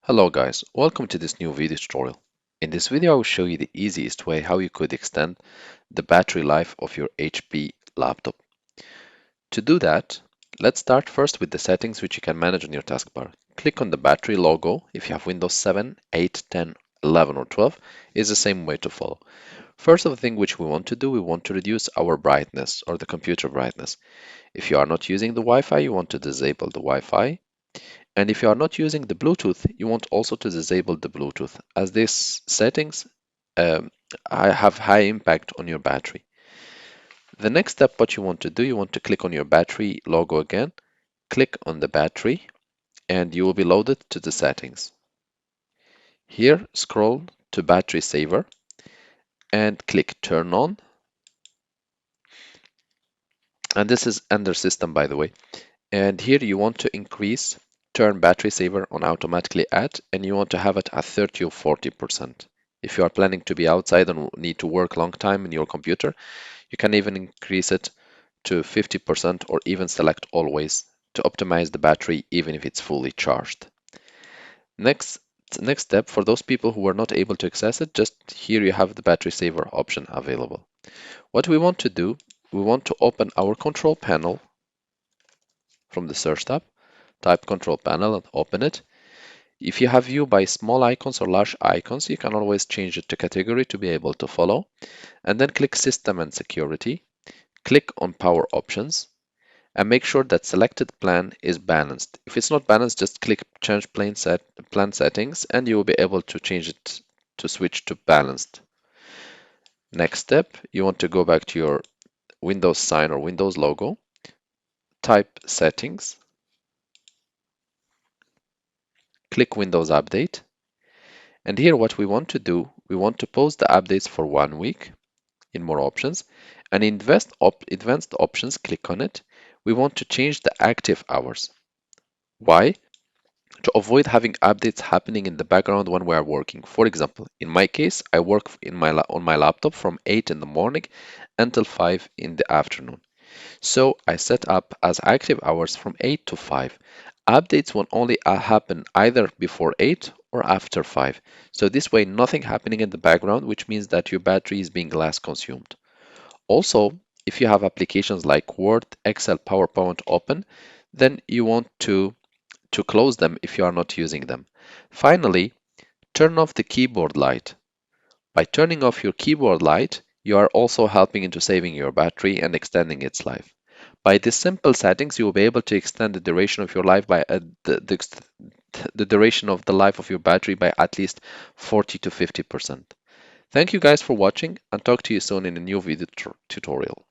Hello guys, welcome to this new video tutorial. In this video I will show you the easiest way how you could extend the battery life of your HP laptop. To do that, let's start first with the settings which you can manage on your taskbar. Click on the battery logo. If you have Windows 7, 8, 10, 11 or 12, is the same way to follow. First of the thing which we want to do, we want to reduce our brightness or the computer brightness. If you are not using the Wi-Fi, you want to disable the Wi-Fi. And if you are not using the Bluetooth, you want also to disable the Bluetooth, as these settings have high impact on your battery. The next step, what you want to do, you want to click on your battery logo again, click on the battery, and you will be loaded to the settings. Here, scroll to battery saver and click turn on. And this is under system, by the way. And here you want to increase turn battery saver on automatically at, and you want to have it at 30 or 40%. If you are planning to be outside and need to work long time in your computer, you can even increase it to 50% or even select always to optimize the battery even if it's fully charged. Next step, for those people who are not able to access it, just here you have the battery saver option available. What we want to do, we want to open our control panel from the search tab, type control panel and open it. If you have view by small icons or large icons, you can always change it to category to be able to follow. And then click System and Security. Click on Power Options and make sure that selected plan is balanced. If it's not balanced, just click Change Plan Settings and you will be able to change it to switch to balanced. Next step, you want to go back to your Windows sign or Windows logo, type Settings, click Windows Update. And here what we want to do, we want to pause the updates for 1 week in more options, and in advanced options, click on it. We want to change the active hours. Why? To avoid having updates happening in the background when we are working. For example, in my case, I work on my laptop from 8 in the morning until 5 in the afternoon. So I set up as active hours from 8 to 5. Updates will only happen either before 8 or after 5. So this way, nothing happening in the background, which means that your battery is being less consumed. Also, if you have applications like Word, Excel, PowerPoint open, then you want to close them if you are not using them. Finally, turn off the keyboard light. By turning off your keyboard light, you are also helping into saving your battery and extending its life. By these simple settings, you will be able to extend the duration of your life by the duration of the life of your battery by at least 40 to 50%. Thank you guys for watching and talk to you soon in a new video tutorial.